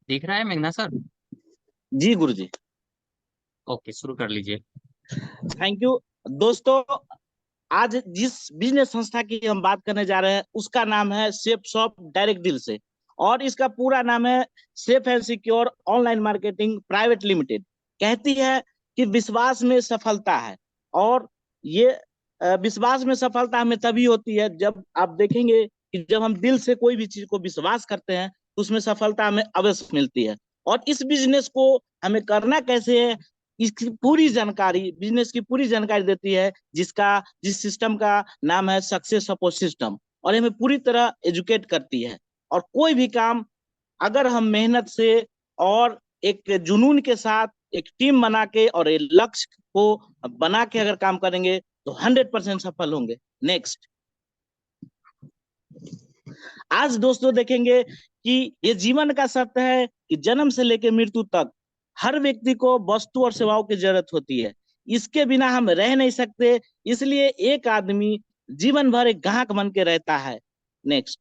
दिख रहा है मेघना सर? जी गुरुजी। ओके, शुरू कर लीजिए। Thank you. दोस्तों, आज जिस बिजनेस संस्था की हम बात करने जा रहे हैं उसका नाम है सेफ शॉप डायरेक्ट डील से। और इसका पूरा नाम है safe and secure online marketing private limited. कहती है कि विश्वास में सफलता है। और ये विश्वास में सफलता हमें तभी होती है जब आप देखेंगे कि जब हम दिल से कोई भी चीज को विश्वास करते हैं तो उसमें सफलता हमें अवश्य मिलती है। और इस बिजनेस को हमें करना कैसे है, इसकी पूरी जानकारी, बिजनेस की पूरी जानकारी देती है जिस सिस्टम का नाम है सक्सेस सपोर्ट सिस्टम। और हमें पूरी तरह एजुकेट करती है। और कोई भी काम अगर हम मेहनत से और एक जुनून के साथ एक टीम बना के और एक लक्ष्य को बना के अगर काम करेंगे तो 100% सफल होंगे। नेक्स्ट। आज दोस्तों देखेंगे कि ये जीवन का सत्य है कि जन्म से लेकर मृत्यु तक हर व्यक्ति को वस्तु और सेवाओं की जरूरत होती है। इसके बिना हम रह नहीं सकते। इसलिए एक आदमी जीवन भर एक ग्राहक बन के रहता है। नेक्स्ट।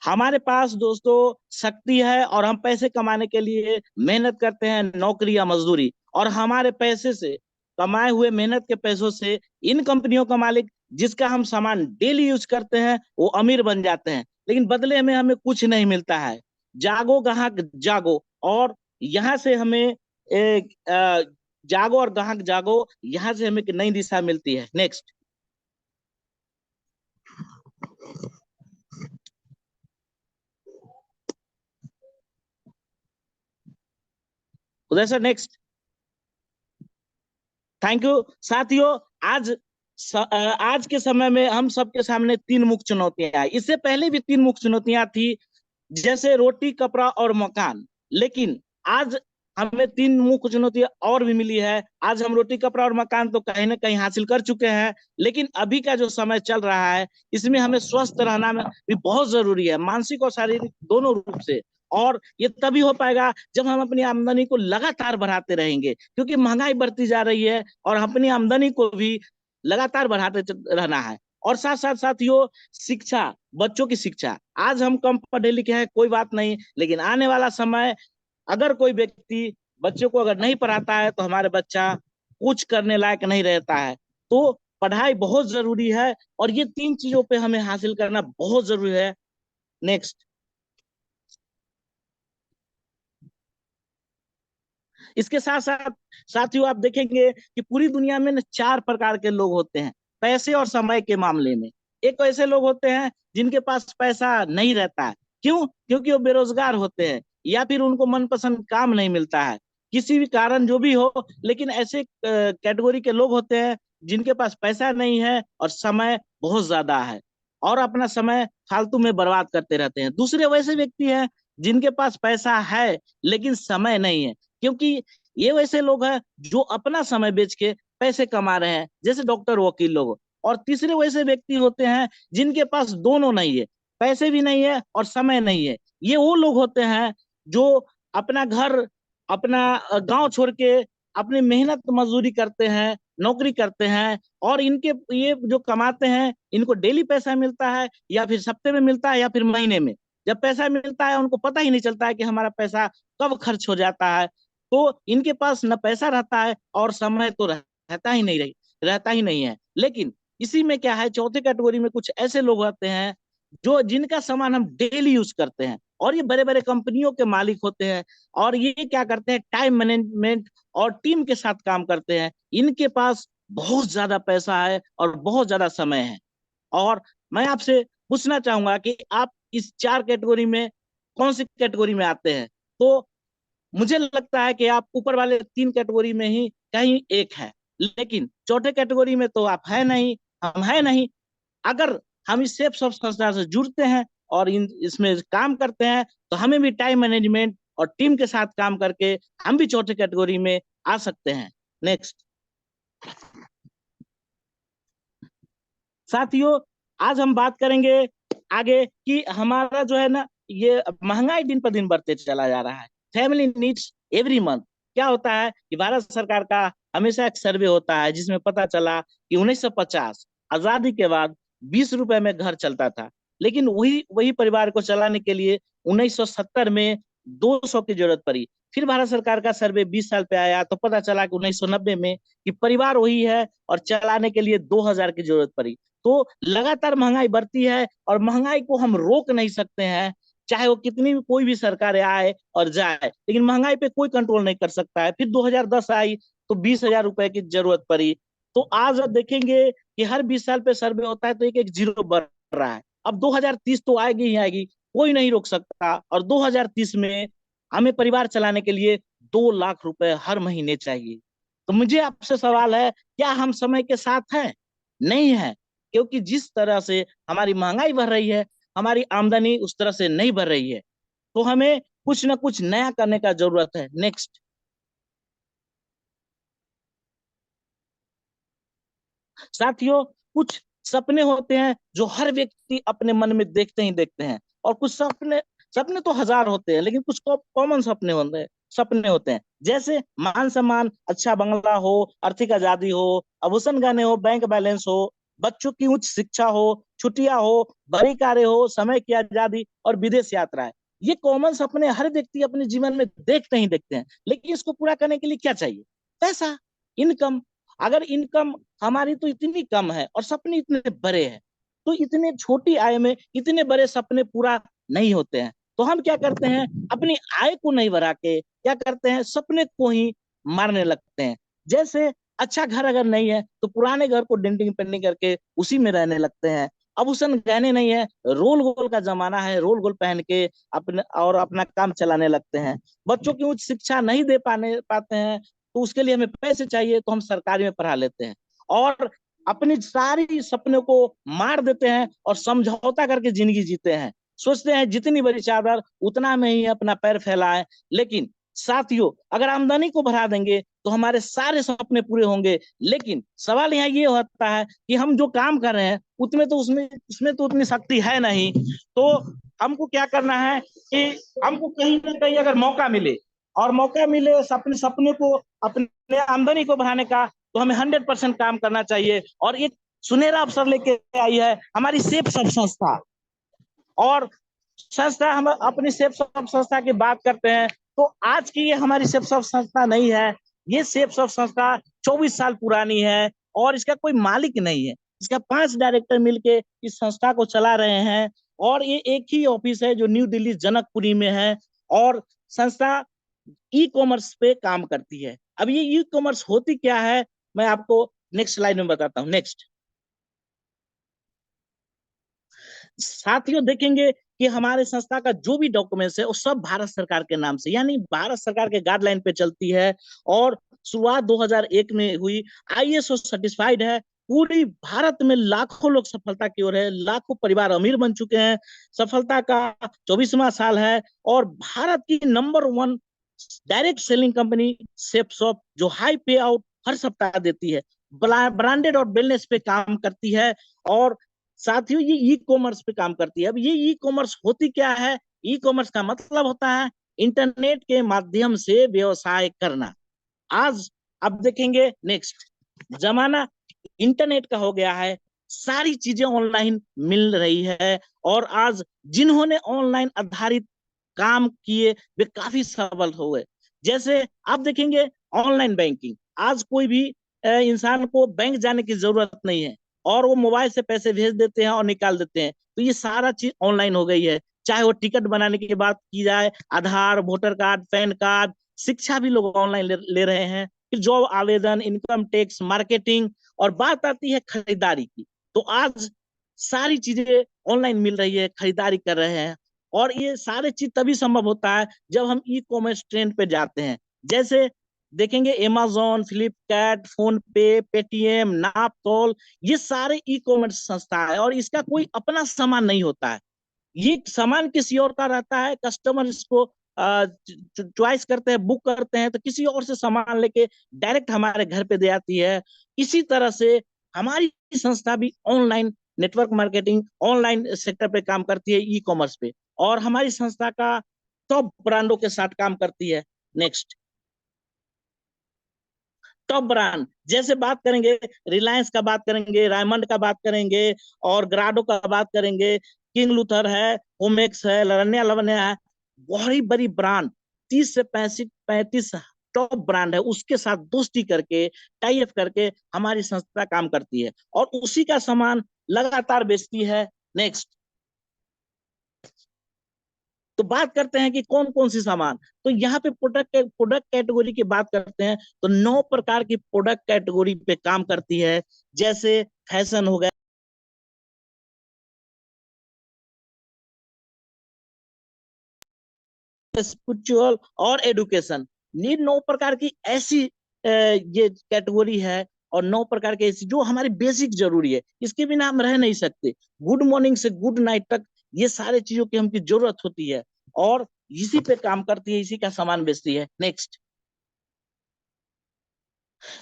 हमारे पास दोस्तों शक्ति है और हम पैसे कमाने के लिए मेहनत करते हैं, नौकरी या मजदूरी। और हमारे पैसे से कमाए हुए मेहनत के पैसों से इन कंपनियों का मालिक जिसका हम सामान डेली यूज करते हैं वो अमीर बन जाते हैं, लेकिन बदले में हमें कुछ नहीं मिलता है। जागो ग्राहक जागो। और यहाँ से हमें एक जागो और ग्राहक जागो, यहाँ से हमें एक नई दिशा मिलती है। Next. Uday sir next. Thank you साथियों। आज के समय में हम सबके सामने तीन मुख्य चुनौतियां हैं। इससे पहले भी तीन मुख्य चुनौतियां थी, जैसे रोटी, कपड़ा और मकान। लेकिन आज हमें तीन मुख्य चुनौतियां और भी मिली है। आज हम रोटी, कपड़ा और मकान तो कहीं ना कहीं हासिल कर चुके हैं, लेकिन अभी का जो समय चल रहा है इसमें हमें स्वस्थ रहना भी बहुत जरूरी है, मानसिक और शारीरिक दोनों रूप से। और ये तभी हो पाएगा जब हम अपनी आमदनी को लगातार बढ़ाते रहेंगे, क्योंकि महंगाई बढ़ती जा रही है और अपनी आमदनी को भी लगातार बढ़ाते रहना है। और साथ साथ साथियों, शिक्षा, बच्चों की शिक्षा। आज हम कम पढ़े लिखे हैं कोई बात नहीं, लेकिन आने वाला समय अगर कोई व्यक्ति बच्चों को अगर नहीं पढ़ाता है तो हमारे बच्चा कुछ करने लायक नहीं रहता है। तो पढ़ाई बहुत जरूरी है और ये तीन चीजों पे हमें हासिल करना बहुत जरूरी है। नेक्स्ट। इसके साथ साथ साथियों, आप देखेंगे कि पूरी दुनिया में न चार प्रकार के लोग होते हैं पैसे और समय के मामले में। एक ऐसे लोग होते हैं जिनके पास पैसा नहीं रहता है। क्यों? क्योंकि वो बेरोजगार होते हैं या फिर उनको मनपसंद काम नहीं मिलता है, किसी भी कारण जो भी हो। लेकिन ऐसे कैटेगरी के लोग होते हैं जिनके पास पैसा नहीं है और समय बहुत ज्यादा है और अपना समय फालतू में बर्बाद करते रहते हैं। दूसरे वैसे व्यक्ति हैं जिनके पास पैसा है लेकिन समय नहीं है, क्योंकि ये वैसे लोग हैं जो अपना समय बेच के पैसे कमा रहे हैं, जैसे डॉक्टर, वकील लोग। और तीसरे वैसे व्यक्ति होते हैं जिनके पास दोनों नहीं है, पैसे भी नहीं है और समय नहीं है। ये वो लोग होते हैं जो अपना घर, अपना गांव छोड़ के अपनी मेहनत मजदूरी करते हैं, नौकरी करते हैं। और इनके ये जो कमाते हैं इनको डेली पैसा मिलता है या फिर हफ्ते में मिलता है या फिर महीने में। जब पैसा मिलता है उनको पता ही नहीं चलता है कि हमारा पैसा कब खर्च हो जाता है। तो इनके पास न पैसा रहता है और समय तो रहता ही नहीं है। लेकिन इसी में क्या है, चौथे कैटेगरी में कुछ ऐसे लोग आते हैं जो जिनका सामान हम डेली यूज करते हैं और ये बड़े बड़े कंपनियों के मालिक होते हैं। और ये क्या करते हैं, टाइम मैनेजमेंट और टीम के साथ काम करते हैं। इनके पास बहुत ज्यादा पैसा है और बहुत ज्यादा समय है। और मैं आपसे पूछना चाहूंगा कि आप इस चार कैटेगरी में कौन सी कैटेगरी में आते हैं। तो मुझे लगता है कि आप ऊपर वाले तीन कैटेगरी में ही कहीं एक है, लेकिन चौथे कैटेगरी में तो आप है नहीं, हम है नहीं। अगर हम इस सेफ सब संस्था से जुड़ते हैं और इसमें काम करते हैं तो हमें भी टाइम मैनेजमेंट और टीम के साथ काम करके हम भी चौथे कैटेगरी में आ सकते हैं। नेक्स्ट। साथियों, आज हम बात करेंगे आगे कि हमारा जो है ना, ये महंगाई दिन पर दिन बढ़ते चला जा रहा है। Family needs every month. क्या होता है कि भारत सरकार का हमेशा एक सर्वे होता है जिसमें पता चला कि 1950 आजादी के बाद 20 रुपए में घर चलता था। लेकिन वही वही परिवार को चलाने के लिए 1970 में 200 की जरूरत पड़ी। फिर भारत सरकार का सर्वे 20 साल पे आया तो पता चला कि 1990 में कि परिवार वही है और चलाने के लिए 2000 की जरूरत पड़ी। तो लगातार महंगाई बढ़ती है और महंगाई को हम रोक नहीं सकते हैं, चाहे वो कितनी भी कोई भी सरकार आए और जाए, लेकिन महंगाई पे कोई कंट्रोल नहीं कर सकता है। फिर 2010 आई तो 20,000 रुपए की जरूरत पड़ी। तो आज अब देखेंगे कि हर 20 साल पे सर्वे होता है तो एक एक जीरो बढ़ रहा है। अब 2030 तो आएगी ही आएगी, कोई नहीं रोक सकता। और 2030 में हमें परिवार चलाने के लिए 2 लाख रुपए हर महीने चाहिए। तो मुझे आपसे सवाल है, क्या हम समय के साथ हैं? नहीं है, क्योंकि जिस तरह से हमारी महंगाई बढ़ रही है, हमारी आमदनी उस तरह से नहीं बढ़ रही है। तो हमें कुछ ना कुछ नया करने का जरूरत है। नेक्स्ट। साथियों, कुछ सपने होते हैं जो हर व्यक्ति अपने मन में देखते ही देखते हैं, और कुछ सपने सपने तो हजार होते हैं, लेकिन कुछ कॉमन सपने होते हैं। जैसे मान सम्मान, अच्छा बंगला हो, आर्थिक आजादी हो, आभूषण गहने हो, बैंक बैलेंस हो, बच्चों की उच्च शिक्षा हो, छुट्टियां हो, बड़ी कारें हो, समय की आजादी और विदेश यात्राएं। ये कॉमन सपने हर व्यक्ति अपने जीवन में देखते ही देखते हैं, लेकिन इसको पूरा करने के लिए क्या चाहिए? पैसा, इनकम। अगर इनकम हमारी तो इतनी कम है और सपने इतने बड़े हैं, तो इतने छोटी आय में इतने बड़े सपने पूरा नहीं होते हैं। तो हम क्या करते हैं, अपनी आय को नहीं बढ़ा के क्या करते हैं, सपने को ही मारने लगते हैं। जैसे अच्छा घर अगर नहीं है तो पुराने घर को डेंटिंग पेंटिंग करके उसी में रहने लगते हैं। आभूषण गहने नहीं है, रोल गोल का जमाना है, रोल गोल पहन के अपने और अपना काम चलाने लगते हैं। बच्चों की उच्च शिक्षा नहीं दे पाने पाते हैं, तो उसके लिए हमें पैसे चाहिए, तो हम सरकारी में पढ़ा लेते हैं और अपनी सारी सपनों को मार देते हैं और समझौता करके जिंदगी जीते हैं। सोचते हैं जितनी बड़ी चादर उतना में ही अपना पैर फैलाएं। लेकिन साथियों, अगर आमदनी को बढ़ा देंगे तो हमारे सारे सपने पूरे होंगे। लेकिन सवाल यहाँ ये होता है कि हम जो काम कर रहे हैं उसमें तो उसमें उसमें तो उतनी शक्ति है नहीं। तो हमको क्या करना है कि हमको कहीं ना कहीं अगर मौका मिले, और मौका मिले अपने सपने को, अपने आमदनी को बढ़ाने का, तो हमें 100% काम करना चाहिए। और एक सुनहरा अवसर लेके आई है हमारी सेफ सब संस्था। और संस्था, हम अपनी सेफ सब संस्था की बात करते हैं तो आज की ये हमारी सेफ सब संस्था नहीं है। ये सेफ सब संस्था 24 साल पुरानी है और इसका कोई मालिक नहीं है। इसका 5 डायरेक्टर मिलके इस संस्था को चला रहे हैं। और ये एक ही ऑफिस है जो न्यू दिल्ली जनकपुरी में है। और संस्था ई कॉमर्स पे काम करती है। अब ये ई कॉमर्स होती क्या है, मैं आपको नेक्स्ट स्लाइड में बताता हूँ। नेक्स्ट। साथियों, देखेंगे कि हमारे संस्था का जो भी डॉक्यूमेंट्स है वो सब भारत सरकार के नाम से, यानी भारत सरकार के गाइडलाइन पे चलती है। और शुरुआत 2001 में हुई, आईएसओ सर्टिफाइड है। पूरी भारत में लाखों लोग सफलता की ओर है, लाखों परिवार अमीर बन चुके हैं। सफलता का 24वां साल है और भारत की number 1 direct selling company safe shop, जो हाई पे आउट हर सप्ताह देती है, ब्रांडेड और वेलनेस पे काम करती है। और साथियों, ये ई कॉमर्स पे काम करती है। अब ये ई कॉमर्स होती क्या है? ई कॉमर्स का मतलब होता है इंटरनेट के माध्यम से व्यवसाय करना। आज अब देखेंगे नेक्स्ट, जमाना इंटरनेट का हो गया है, सारी चीजें ऑनलाइन मिल रही है। और आज जिन्होंने ऑनलाइन आधारित काम किए वे काफी सफल हो गए। जैसे आप देखेंगे ऑनलाइन बैंकिंग, आज कोई भी इंसान को बैंक जाने की जरूरत नहीं है और वो मोबाइल से पैसे भेज देते हैं और निकाल देते हैं। तो ये सारा चीज ऑनलाइन हो गई है। चाहे वो टिकट बनाने की बात की जाए, आधार, वोटर कार्ड, पैन कार्ड, शिक्षा भी लोग ऑनलाइन ले रहे हैं। फिर जॉब आवेदन, इनकम टैक्स, मार्केटिंग, और बात आती है खरीदारी की, तो आज सारी चीजें ऑनलाइन मिल रही है, खरीदारी कर रहे हैं। और ये सारे चीज तभी संभव होता है जब हम ई कॉमर्स ट्रेंड पे जाते हैं। जैसे देखेंगे अमेजोन, फ्लिपकार्ट, फोन पे, पेटीएम, नापतोल, ये सारे ई कॉमर्स संस्था है और इसका कोई अपना सामान नहीं होता है। ये सामान किसी और का रहता है, कस्टमर इसको चॉइस करते हैं, बुक करते हैं, तो किसी और से सामान लेके डायरेक्ट हमारे घर पे दे आती है। इसी तरह से हमारी संस्था भी online network marketing, online sector पे काम करती है, ई कॉमर्स पे। और हमारी संस्था का टॉप ब्रांडों के साथ काम करती है। नेक्स्ट। टॉप ब्रांड जैसे बात करेंगे, रिलायंस का बात करेंगे, रायमंड का बात करेंगे और ग्राडो का बात करेंगे, किंग लूथर है, होमेक्स है, लरन्या लवन्या है, बड़ी बड़ी ब्रांड, 30 से 35 टॉप ब्रांड है, उसके साथ दोस्ती करके, टाई अप करके हमारी संस्था काम करती है और उसी का सामान लगातार बेचती है। नेक्स्ट, तो बात करते हैं कि कौन कौन सी सामान। तो यहाँ पे प्रोडक्ट कैटेगरी की बात करते हैं तो 9 प्रकार की प्रोडक्ट कैटेगरी पे काम करती है। जैसे फैशन हो गया, स्पिरिचुअल और एडुकेशन, ये 9 प्रकार की ऐसी ये कैटेगरी है और 9 प्रकार की ऐसी जो हमारी बेसिक जरूरी है, इसके बिना हम रह नहीं सकते। गुड मॉर्निंग से गुड नाइट तक ये सारे चीजों की हमकी जरूरत होती है और इसी पे काम करती है, इसी का सामान बेचती है। नेक्स्ट,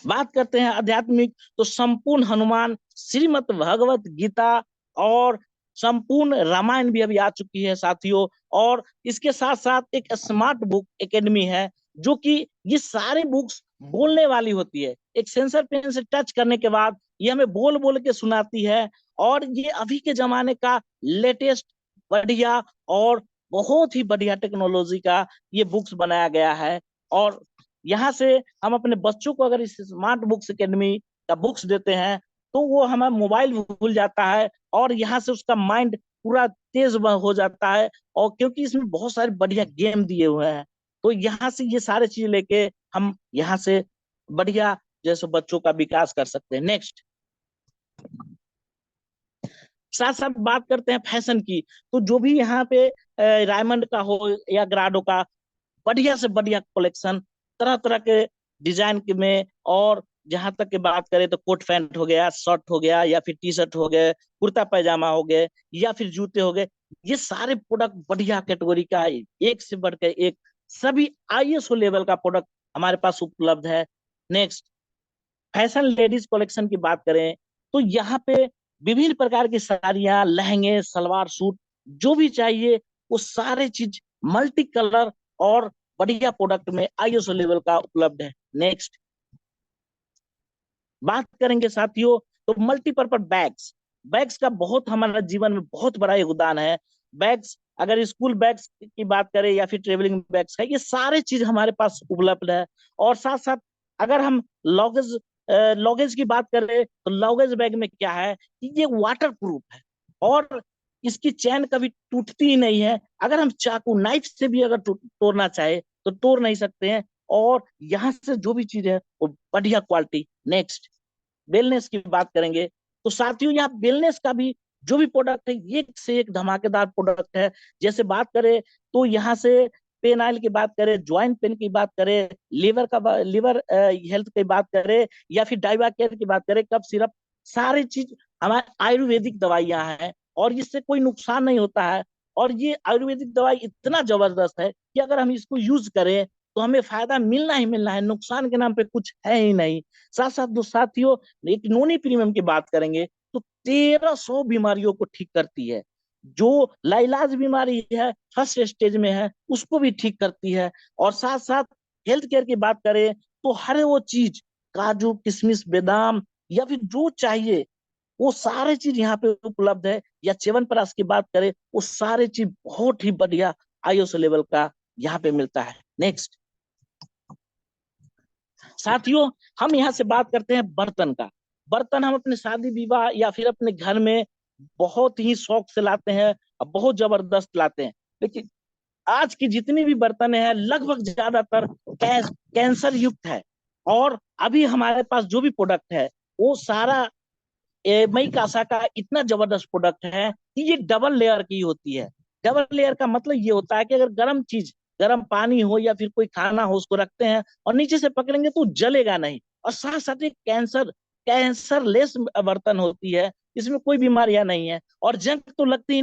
बात करते हैं आध्यात्मिक, तो संपूर्ण हनुमान, श्रीमद् भगवत गीता और संपूर्ण रामायण भी अभी आ चुकी है साथियों। और इसके साथ साथ एक स्मार्ट बुक एकेडमी है, जो कि ये सारे बुक्स बोलने वाली होती है। एक सेंसर पेन से टच करने के बाद ये हमें बोल बोल के सुनाती है और ये अभी के जमाने का लेटेस्ट, बढ़िया और बहुत ही बढ़िया टेक्नोलॉजी का ये बुक्स बनाया गया है। और यहाँ से हम अपने बच्चों को अगर इस स्मार्ट बुक्स एकेडमी का बुक्स देते हैं तो वो हमें मोबाइल भूल जाता है और यहाँ से उसका माइंड पूरा तेज हो जाता है। और क्योंकि इसमें बहुत सारे बढ़िया गेम दिए हुए हैं, तो यहाँ से ये सारे चीज लेके हम यहाँ से बढ़िया जैसे बच्चों का विकास कर सकते हैं। नेक्स्ट, साथ साथ बात करते हैं फैशन की। तो जो भी यहाँ पे रायमंड का हो या ग्राडो का, बढ़िया से बढ़िया कलेक्शन, तरह तरह के डिजाइन के में। और जहां तक की बात करें तो कोट पैंट हो गया, शर्ट हो गया, या फिर टी शर्ट हो गए, कुर्ता पैजामा हो गए, या फिर जूते हो गए, ये सारे प्रोडक्ट बढ़िया कैटेगरी का है, एक से बढ़कर एक, सभी आईएसओ लेवल का प्रोडक्ट हमारे पास उपलब्ध है। नेक्स्ट, फैशन लेडीज कलेक्शन की बात करें तो यहाँ पे विभिन्न प्रकार की साड़ियां, लहंगे, सलवार सूट, जो भी चाहिए वो सारे चीज मल्टी कलर और बढ़िया प्रोडक्ट में आईएसओ लेवल का उपलब्ध है। नेक्स्ट, बात करेंगे साथियों तो मल्टीपर्पज बैग्स, बैग्स का बहुत हमारा जीवन में बहुत बड़ा योगदान है। बैग्स, अगर स्कूल बैग्स की बात करें या फिर ट्रेवलिंग बैग्स है, ये सारे चीज हमारे पास उपलब्ध है। और साथ साथ अगर हम लॉगेज लॉगेज की बात करें तो लॉगेज बैग में क्या है कि ये वाटर प्रूफ है और इसकी चैन कभी टूटती ही नहीं है। अगर हम चाकू नाइफ से भी अगर तोड़ना चाहे तो तोड़ नहीं सकते हैं। और यहाँ से जो भी चीज है वो बढ़िया क्वालिटी। नेक्स्ट, वेलनेस की बात करेंगे तो साथियों यहाँ वेलनेस का भी जो भी प्रोडक्ट है एक से एक धमाकेदार प्रोडक्ट है। जैसे बात करें तो यहाँ से पेन ऑयल की बात करें, ज्वाइंट पेन की बात करें, लिवर हेल्थ की बात करें, या फिर डाइवा केयर की बात करें, कफ सिरप, सारी चीज हमारे आयुर्वेदिक दवाइयां हैं और इससे कोई नुकसान नहीं होता है। और ये आयुर्वेदिक दवाई इतना जबरदस्त है कि अगर हम इसको यूज करें तो हमें फायदा मिलना ही मिलना है, नुकसान के नाम पे कुछ है ही नहीं। साथ साथ दो साथियों, एक नोनी प्रीमियम की बात करेंगे तो 1300 बीमारियों को ठीक करती है। जो लाइलाज बीमारी है, फर्स्ट स्टेज में है, उसको भी ठीक करती है। और साथ साथ हेल्थ केयर की बात करें तो हर वो चीज, काजू किशमिश बादाम या फिर जो चाहिए वो सारे चीज यहाँ पे उपलब्ध है। या च्यवनप्राश की बात करें, वो सारे चीज बहुत ही बढ़िया आईएसओ लेवल का यहाँ पे मिलता है। नेक्स्ट, साथियों हम यहाँ से बात करते हैं बर्तन का। बर्तन हम अपने शादी विवाह या फिर अपने घर में बहुत ही शौक से लाते हैं और बहुत जबरदस्त लाते हैं। लेकिन आज की जितनी भी बर्तन है लगभग ज्यादातर कैंसर युक्त है। और अभी हमारे पास जो भी प्रोडक्ट है वो सारा मई कासा का इतना जबरदस्त प्रोडक्ट है कि ये डबल लेयर की होती है। डबल लेयर का मतलब ये होता है कि अगर गर्म चीज, गर्म पानी हो या फिर कोई खाना हो, उसको रखते हैं और नीचे से पकड़ेंगे तो जलेगा नहीं। और साथ साथ एक कैंसर लेस बर्तन होती है, इसमें कोई बीमारियां नहीं है और जंग तो लगती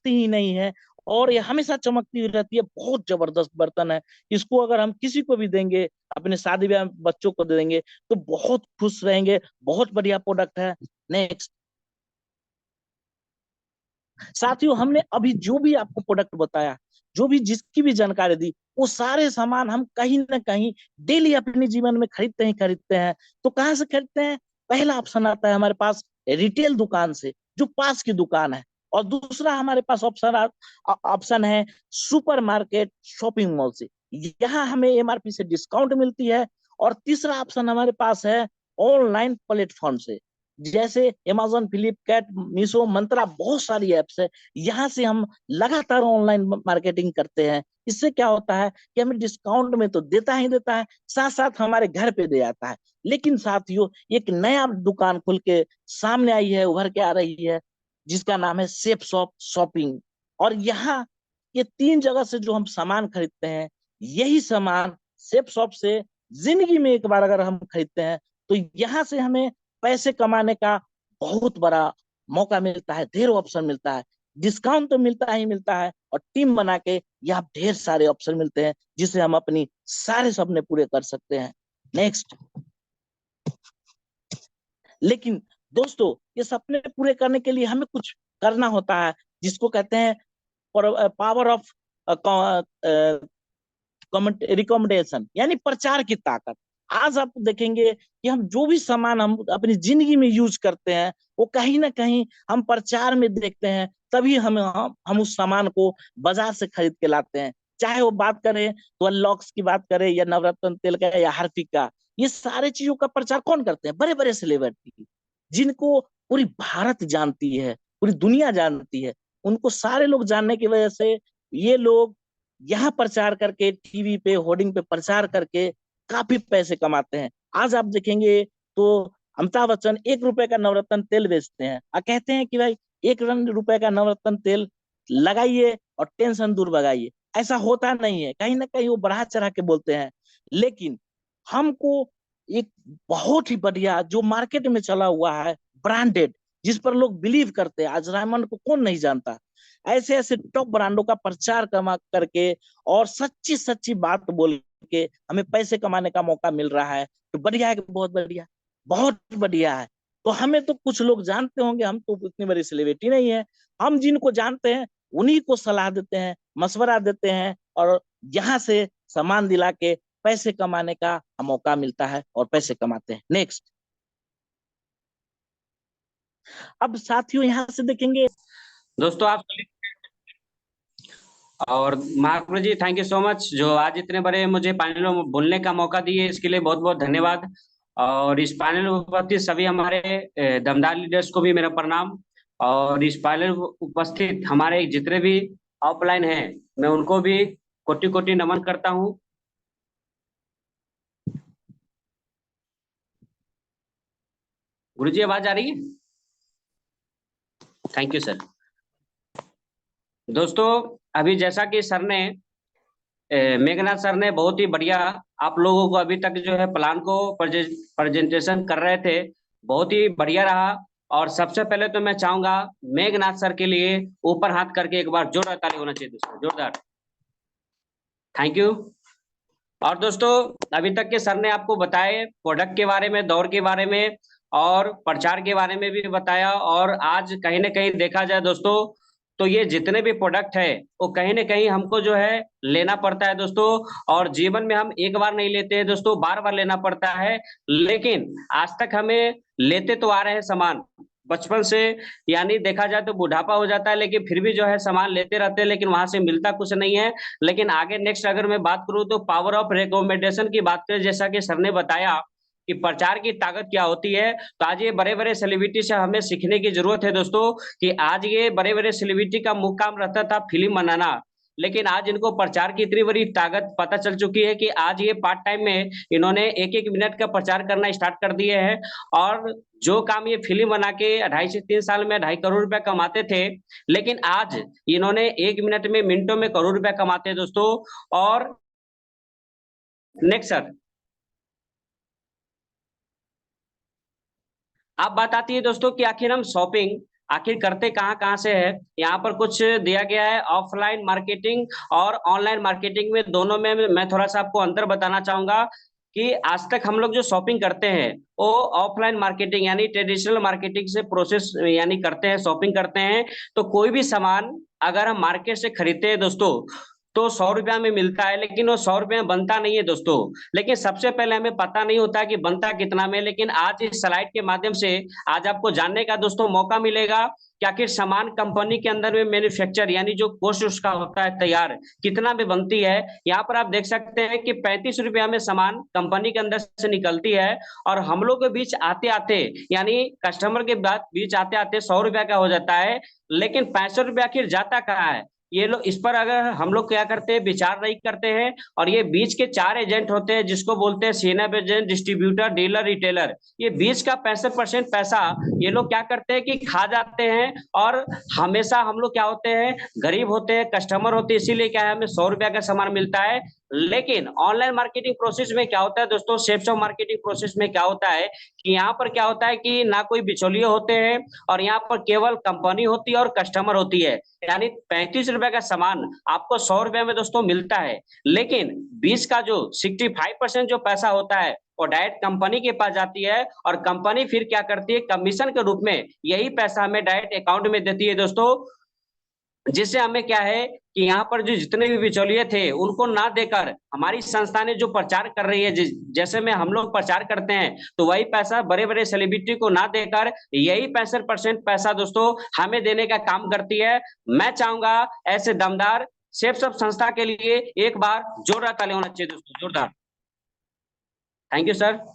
ही नहीं है। और ये हमेशा चमकती हुई रहती है, बहुत जबरदस्त बर्तन है। इसको अगर हम किसी को भी देंगे, अपने शादी ब्याह बच्चों को देंगे तो बहुत खुश रहेंगे, बहुत बढ़िया प्रोडक्ट है। नेक्स्ट, साथियों हमने अभी जो भी आपको प्रोडक्ट बताया, जो भी जिसकी भी जानकारी दी, वो सारे सामान हम कहीं ना कहीं डेली अपने जीवन में खरीदते हैं। तो कहाँ से खरीदते हैं? पहला ऑप्शन आता है हमारे पास रिटेल दुकान से, जो पास की दुकान है। और दूसरा हमारे पास ऑप्शन है सुपर मार्केट शॉपिंग मॉल से, यहाँ हमें एमआरपी से डिस्काउंट मिलती है। और तीसरा ऑप्शन हमारे पास है ऑनलाइन प्लेटफॉर्म से, जैसे अमेजोन, फ्लिपकार्ट, मीशो, मंत्रा, बहुत सारी एप्स है। यहाँ से हम लगातार ऑनलाइन मार्केटिंग करते हैं। इससे क्या होता है कि हमें डिस्काउंट में तो देता ही देता है, साथ साथ हमारे घर पे दे आता है। लेकिन साथियों, एक नया दुकान खुल के सामने आई है, उभर के आ रही है, जिसका नाम है सेफ शॉप शॉपिंग। और यहाँ ये 3 जगह से जो हम सामान खरीदते हैं, यही सामान सेफ शॉप से जिंदगी में एक बार अगर हम खरीदते हैं, तो यहाँ से हमें पैसे कमाने का बहुत बड़ा मौका मिलता है, ढेर ऑप्शन मिलता है। डिस्काउंट तो मिलता ही मिलता है, और टीम बना के यहाँ ढेर सारे ऑप्शन मिलते हैं, जिससे हम अपनी सारे सपने पूरे कर सकते हैं। नेक्स्ट। लेकिन दोस्तों, ये सपने पूरे करने के लिए हमें कुछ करना होता है, जिसको कहते हैं पावर ऑफ रिकमेंडेशन, यानी प्रचार की ताकत। आज आप देखेंगे कि हम जो भी सामान हम अपनी जिंदगी में यूज करते हैं, वो कहीं ना कहीं हम प्रचार में देखते हैं, तभी हम उस सामान को बाजार से खरीद के लाते हैं। चाहे वो बात करें तो अनलॉक्स की बात करें, या नवरत्न तेल का, या हार्पिक का, ये सारे चीजों का प्रचार कौन करते हैं? बड़े बड़े सेलिब्रिटी, जिनको पूरी भारत जानती है, पूरी दुनिया जानती है। उनको सारे लोग जानने की वजह से ये लोग यहाँ प्रचार करके, टीवी पे होर्डिंग पे प्रचार करके काफी पैसे कमाते हैं। आज आप देखेंगे तो अमिताभ बच्चन 1 रुपए का नवरत्न तेल बेचते हैं और कहते हैं कि भाई 1 रुपए का नवरत्न तेल लगाइए और टेंशन दूर भगाइए। ऐसा होता नहीं है, कहीं ना कहीं वो बढ़ा चढ़ा के बोलते हैं। लेकिन हमको एक बहुत ही बढ़िया जो मार्केट में चला हुआ है, ब्रांडेड, जिस पर लोग बिलीव करते हैं, आज रायमंड को कौन नहीं जानता, ऐसे ऐसे टॉप ब्रांडों का प्रचार कमा करके और सच्ची सच्ची बात बोल के हमें पैसे कमाने का मौका मिल रहा है। तो बढ़िया है कि बहुत बढ़िया, बहुत बढ़िया है। तो हमें तो कुछ लोग जानते होंगे, हम तो इतनी बड़ी सेलिब्रिटी नहीं है। हम जिनको जानते हैं उन्हीं को सलाह देते हैं, मशवरा देते हैं, और यहाँ से सामान दिला के पैसे कमाने का मौका मिलता है और पैसे कमाते हैं। नेक्स्ट। अब साथियों, यहाँ से देखेंगे दोस्तों आप और महाकुमार जी, थैंक यू सो मच जो आज इतने बड़े मुझे पैनल में बोलने का मौका दिए, इसके लिए बहुत बहुत धन्यवाद। और इस पैनल में उपस्थित सभी हमारे दमदार लीडर्स को भी मेरा प्रणाम। और इस पैनल में उपस्थित हमारे जितने भी ऑफलाइन हैं, मैं उनको भी कोटि कोटि नमन करता हूँ। गुरुजी आवाज आ रही है? Thank you sir. दोस्तों अभी जैसा कि सर ने मेघनाथ सर ने बहुत ही बढ़िया आप लोगों को अभी तक जो है प्लान को प्रेजेंटेशन कर रहे थे, बहुत ही बढ़िया रहा। और सबसे पहले तो मैं चाहूंगा मेघनाथ सर के लिए ऊपर हाथ करके एक बार जोरदार ताली होना चाहिए दोस्तों, जोरदार। Thank you. और दोस्तों अभी तक के सर ने आपको बताए प्रोडक्ट के बारे में, दौर के बारे में और प्रचार के बारे में भी बताया। और आज कहीं ना कहीं देखा जाए दोस्तों, तो ये जितने भी प्रोडक्ट है वो कहीं ना कहीं हमको जो है लेना पड़ता है दोस्तों। और जीवन में हम एक बार नहीं लेते हैं दोस्तों, बार बार लेना पड़ता है। लेकिन आज तक हमें लेते तो आ रहे हैं सामान बचपन से, यानी देखा जाए तो बुढ़ापा हो जाता है, लेकिन फिर भी जो है सामान लेते रहते हैं, लेकिन वहां से मिलता कुछ नहीं है। लेकिन आगे नेक्स्ट अगर मैं बात करूं तो पावर ऑफ रिकमेंडेशन की बात करें, जैसा कि सर ने बताया कि प्रचार की ताकत क्या होती है, तो आज ये बड़े बड़े सेलिब्रिटी से हमें सीखने की जरूरत है दोस्तों। कि आज ये बड़े बड़े सेलिब्रिटी का मुख्य काम रहता था फिल्म बनाना, लेकिन आज इनको प्रचार की इतनी बड़ी ताकत पता चल चुकी है कि आज ये पार्ट टाइम में इन्होंने 1-1 मिनट का प्रचार करना स्टार्ट कर दिए हैं। और जो काम ये फिल्म बना के 2.5 से 3 साल में 2.5 करोड़ रुपया कमाते थे, लेकिन आज इन्होंने 1 मिनट में, मिनटों में करोड़ रुपया कमाते हैं दोस्तों। और नेक्स्ट सर, अब बात आती है दोस्तों कि आखिर हम शॉपिंग आखिर करते कहाँ कहाँ से है। यहाँ पर कुछ दिया गया है ऑफलाइन मार्केटिंग और ऑनलाइन मार्केटिंग में, दोनों में मैं थोड़ा सा आपको अंतर बताना चाहूंगा। कि आज तक हम लोग जो शॉपिंग करते हैं वो ऑफलाइन मार्केटिंग यानी ट्रेडिशनल मार्केटिंग से प्रोसेस यानी करते हैं, शॉपिंग करते हैं। तो कोई भी सामान अगर हम मार्केट से खरीदते हैं दोस्तों, तो 100 रुपया में मिलता है, लेकिन वो 100 रुपये में बनता नहीं है दोस्तों। लेकिन सबसे पहले हमें पता नहीं होता कि बनता कितना में, लेकिन आज इस स्लाइड के माध्यम से आज आपको जानने का दोस्तों मौका मिलेगा कि आखिर सामान कंपनी के अंदर में मैन्युफैक्चर यानी जो कॉस्ट उसका होता है तैयार, कितना में बनती है। यहाँ पर आप देख सकते हैं कि 35 रुपया में सामान कंपनी के अंदर से निकलती है, और हम लोग के बीच आते आते यानी कस्टमर के बीच आते आते 100 रुपया का हो जाता है, लेकिन 65 रुपया आखिर जाता कहाँ है। ये लोग इस पर अगर हम लोग क्या करते हैं, विचार नहीं करते हैं। और ये बीच के 4 एजेंट होते हैं, जिसको बोलते हैं सीनअप एजेंट, डिस्ट्रीब्यूटर, डीलर, रिटेलर। ये बीच का 65% पैसा ये लोग क्या करते हैं कि खा जाते हैं। और हमेशा हम लोग क्या होते हैं, गरीब होते हैं, कस्टमर होते हैं, इसीलिए क्या है हमें 100 रुपया का सामान मिलता है। लेकिन ऑनलाइन मार्केटिंग प्रोसेस में क्या होता है दोस्तों, सेल्स ऑफ मार्केटिंग प्रोसेस में क्या होता है कि यहाँ पर क्या होता है कि ना कोई बिचौलिए होते हैं, और यहाँ पर केवल कंपनी होती है और कस्टमर होती है। यानी 35 रुपए का सामान आपको 100 रुपए में दोस्तों मिलता है, लेकिन 20 का जो 65% जो पैसा होता है वो डायरेक्ट कंपनी के पास जाती है, और कंपनी फिर क्या करती है, कमीशन के रूप में यही पैसा हमें डायरेक्ट अकाउंट में देती है दोस्तों। जिससे हमें क्या है कि यहाँ पर जो जितने भी बिचौलिए थे उनको ना देकर हमारी संस्था ने जो प्रचार कर रही है, जैसे में हम लोग प्रचार करते हैं, तो वही पैसा बड़े बड़े सेलिब्रिटी को ना देकर यही 65% पैसा दोस्तों हमें देने का काम करती है। मैं चाहूंगा ऐसे दमदार सेफ्स ऑफ संस्था के लिए एक बार जोरदार ताली होना चाहिए दोस्तों, जोरदार। Thank you sir.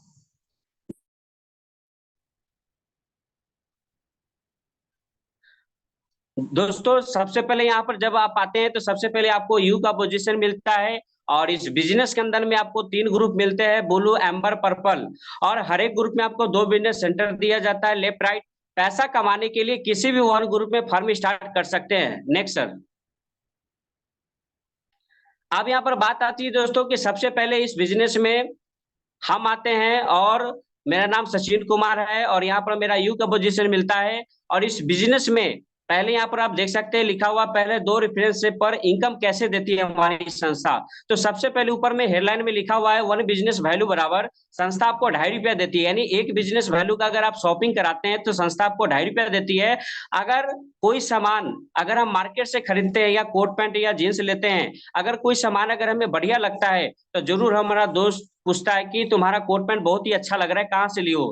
दोस्तों सबसे पहले यहाँ पर जब आप आते हैं तो सबसे पहले आपको यू का पोजीशन मिलता है, और इस बिजनेस के अंदर में आपको 3 ग्रुप मिलते हैं, ब्लू, एम्बर, पर्पल। और हर एक ग्रुप में आपको 2 बिजनेस सेंटर दिया जाता है, लेफ्ट राइट। पैसा कमाने के लिए किसी भी वन ग्रुप में फर्म स्टार्ट कर सकते हैं। Next sir. अब यहाँ पर बात आती है दोस्तों कि सबसे पहले इस बिजनेस में हम आते हैं, और मेरा नाम सचिन कुमार है, और यहाँ पर मेरा यू का पोजीशन मिलता है। और इस बिजनेस में पहले यहाँ पर आप देख सकते हैं लिखा हुआ पहले 2 रेफरेंस पर इनकम कैसे देती है हमारी संस्था। तो सबसे पहले ऊपर में हेडलाइन में लिखा हुआ है 1 बिजनेस वैल्यू बराबर संस्था आपको 2.5 रुपया देती है। यानी 1 बिजनेस वैल्यू का अगर आप शॉपिंग कराते हैं तो संस्था आपको 2.5 रुपया देती है। अगर कोई सामान अगर हम मार्केट से खरीदते हैं या कोट पैंट या जींस लेते हैं, अगर कोई सामान अगर हमें बढ़िया लगता है तो जरूर हमारा दोस्त पूछता है कि तुम्हारा कोट पैंट बहुत ही अच्छा लग रहा है, कहाँ से लियो।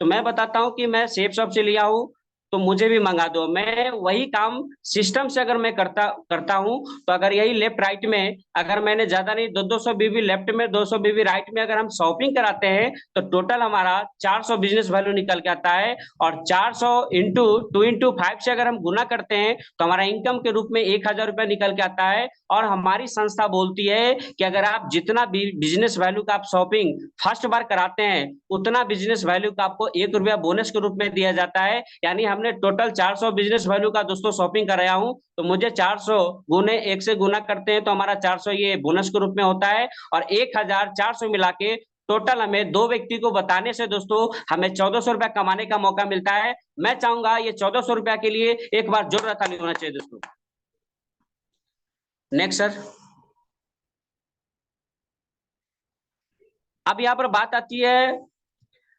तो मैं बताता हूँ कि मैं सेफ शॉप से लिया हूँ, तो मुझे भी मंगा दो। मैं वही काम सिस्टम से अगर मैं करता हूं, तो अगर यही लेफ्ट राइट में अगर मैंने ज्यादा नहीं 200 बीबी लेफ्ट में 200 बीबी राइट में अगर हम शॉपिंग कराते हैं, तो टोटल हमारा 400 बिजनेस वैल्यू निकल के आता है। और 400 इंटू 2 into 5 से अगर हम गुना करते हैं तो हमारा इनकम के रूप में 1000 रुपया निकल के आता है। और हमारी संस्था बोलती है कि अगर आप जितना बिजनेस वैल्यू का आप शॉपिंग फर्स्ट बार कराते हैं, उतना बिजनेस वैल्यू का आपको 1 रुपया बोनस के रूप में दिया जाता है। यानी हमने टोटल 400 बिजनेस वैल्यू का दोस्तों शॉपिंग कराया हूं, तो मुझे 400 गुने 1 से गुना करते हैं तो हमारा 400 ये बोनस के रूप में होता है। और 1400 मिला के टोटल हमें 2 व्यक्ति को बताने से दोस्तों हमें 1400 रुपया कमाने का मौका मिलता है। मैं चाहूंगा ये 1400 रुपया के लिए एक बार जोरदार ताली होना चाहिए दोस्तों। Next sir. अब यहाँ पर बात आती है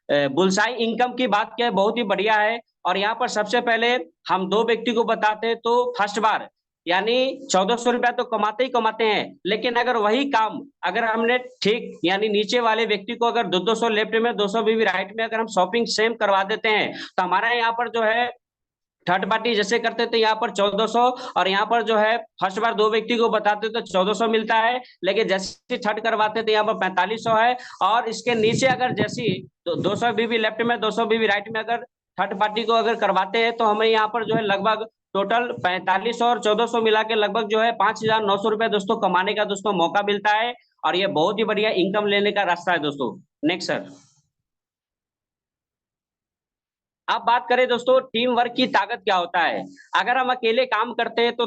बुलसाई इनकम की। बात क्या है, बहुत ही बढ़िया है। और यहाँ पर सबसे पहले हम 2 व्यक्ति को बताते हैं, तो फर्स्ट बार यानी 1400 रुपया तो कमाते ही कमाते हैं। लेकिन अगर वही काम अगर हमने ठीक यानी नीचे वाले व्यक्ति को अगर 200 लेफ्ट में 200 बीबी राइट में अगर हम शॉपिंग सेम करवा देते हैं, तो हमारा यहाँ पर जो है थर्ड पार्टी जैसे करते थे यहाँ पर 1400, और यहाँ पर जो है फर्स्ट बार 2 व्यक्ति को बताते तो 1400 मिलता है। लेकिन जैसे थर्ड करवाते थे यहाँ पर 4500 है। और इसके नीचे अगर जैसी 200 बीबी लेफ्ट में 200 बीबी राइट में अगर थर्ड पार्टी को अगर करवाते हैं, तो हमें यहाँ पर जो है लगभग टोटल 4500 और 1400 मिला के लगभग जो है 5900 रुपए दोस्तों कमाने का दोस्तों मौका मिलता है। और ये बहुत ही बढ़िया इनकम लेने का रास्ता है दोस्तों। Next sir. अब बात करें दोस्तों टीम वर्क की ताकत क्या होता है। अगर हम अकेले काम करते हैं तो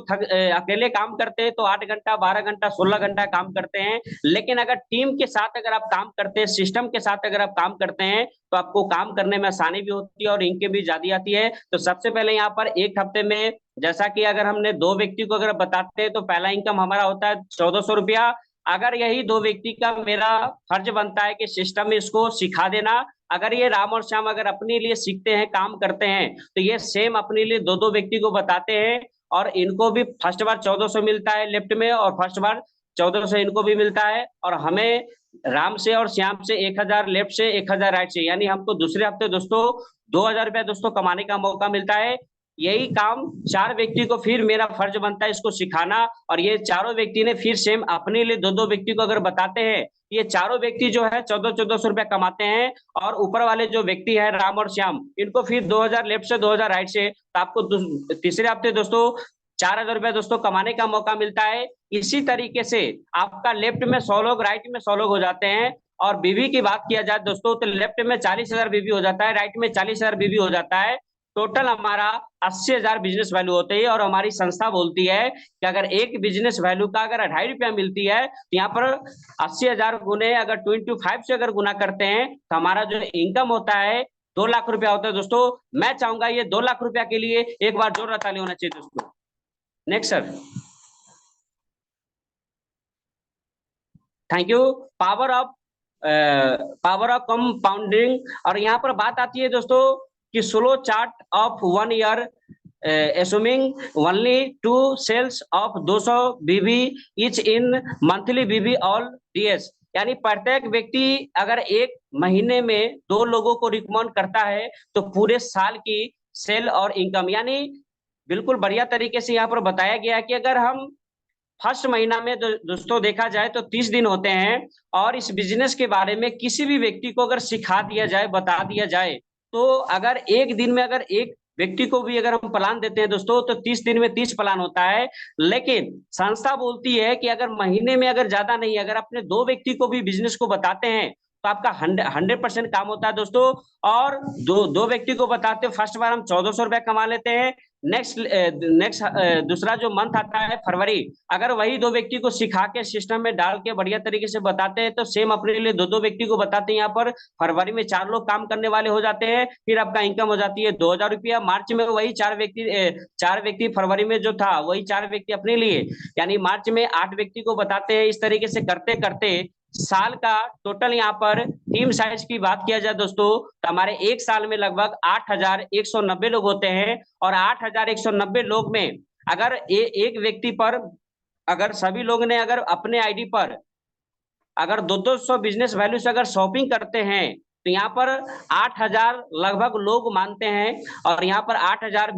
अकेले काम करते हैं तो 8 घंटा 12 घंटा 16 घंटा काम करते हैं। लेकिन अगर टीम के साथ अगर आप काम करते हैं, सिस्टम के साथ अगर आप काम करते हैं, तो आपको काम करने में आसानी भी होती है और इनके भी ज्यादा आती है। तो सबसे पहले यहाँ पर एक हफ्ते में जैसा कि अगर हमने 2 व्यक्ति को अगर बताते हैं, तो पहला इनकम हमारा होता है 1400 रुपया। अगर यही 2 व्यक्ति का मेरा फर्ज बनता है कि सिस्टम में इसको सिखा देना। अगर ये राम और श्याम अगर अपने लिए सीखते हैं, काम करते हैं, तो ये सेम अपने लिए 2 व्यक्ति को बताते हैं। और इनको भी फर्स्ट बार 1400 मिलता है लेफ्ट में, और फर्स्ट बार 1400 इनको भी मिलता है, और हमें राम से और श्याम से 1000 लेफ्ट से 1000 राइट से, यानी हमको दूसरे हफ्ते दोस्तों 2000 रुपया दोस्तों कमाने का मौका मिलता है। यही काम 4 व्यक्ति को फिर मेरा फर्ज बनता है इसको सिखाना, और ये चारों व्यक्ति ने फिर सेम अपने लिए 2-2 व्यक्ति को अगर बताते हैं, ये चारों व्यक्ति जो है 1400 रुपया कमाते हैं, और ऊपर वाले जो व्यक्ति है राम और श्याम, इनको फिर 2000 लेफ्ट से 2000 राइट से, तो आपको तीसरे हफ्ते दोस्तों 4000 रुपया दोस्तों कमाने का मौका मिलता है। इसी तरीके से आपका लेफ्ट में 100 लोग, राइट में 100 लोग हो जाते हैं। और बीवी की बात किया जाए दोस्तों, तो लेफ्ट में 40,000 बीवी हो जाता है, राइट में 40,000 बीवी हो जाता है। टोटल हमारा 80,000 बिजनेस वैल्यू होते हैं। और हमारी संस्था बोलती है कि अगर एक बिजनेस वैल्यू का अगर 2.5 रुपया मिलती है, तो यहाँ पर 80,000 गुने अगर 25 से अगर गुना करते हैं, तो हमारा जो इनकम होता है 2 लाख रुपया होता है दोस्तों। मैं चाहूंगा ये 2 लाख रुपया के लिए एक बार जोरदार ताली होना चाहिए दोस्तों। Next sir. Thank you. Power of compounding, और यहाँ पर बात आती है दोस्तों कि slow chart of 1 year assuming only 2 sales of 200 BV each in monthly BV all DS, यानी प्रत्येक व्यक्ति अगर एक महीने में 2 लोगों को रिकमेंड करता है तो पूरे साल की सेल और इनकम, यानी बिल्कुल बढ़िया तरीके से यहाँ पर बताया गया है कि अगर हम फर्स्ट महीना में दोस्तों देखा जाए तो 30 दिन होते हैं, और इस बिजनेस के बारे में किसी भी व्यक्ति को अगर सिखा दिया जाए, बता दिया जाए, तो अगर एक दिन में अगर एक व्यक्ति को भी अगर हम प्लान देते हैं दोस्तों, तो 30 दिन में 30 प्लान होता है। लेकिन संस्था बोलती है कि अगर महीने में अगर ज्यादा नहीं, अगर अपने 2 व्यक्ति को भी बिजनेस को बताते हैं तो आपका 100% काम होता है दोस्तों। और दो व्यक्ति को बताते हो, फर्स्ट बार हम 1400 रुपया कमा लेते हैं। नेक्स्ट दूसरा जो मंथ आता है फरवरी, अगर वही 2 व्यक्ति को सिखा के सिस्टम में डाल के बढ़िया तरीके से बताते हैं, तो सेम अपने लिए 2-2 व्यक्ति को बताते हैं। यहाँ पर फरवरी में 4 लोग काम करने वाले हो जाते हैं, फिर आपका इनकम हो जाती है 2000 रुपया। मार्च में वही 4 व्यक्ति, फरवरी में जो था वही 4 व्यक्ति अपने लिए, यानी मार्च में 8 व्यक्ति को बताते हैं। इस तरीके से करते करते साल का टोटल यहाँ पर टीम साइज की बात किया जाए दोस्तों, तो हमारे एक साल में लगभग 8190 लोग होते हैं। और 8190 लोग में अगर एक व्यक्ति पर अगर सभी लोग ने अगर अपने आईडी पर अगर 200 बिजनेस वैल्यू से अगर शॉपिंग करते हैं, तो यहाँ पर 8000 लगभग लोग मानते हैं। और यहाँ पर 8000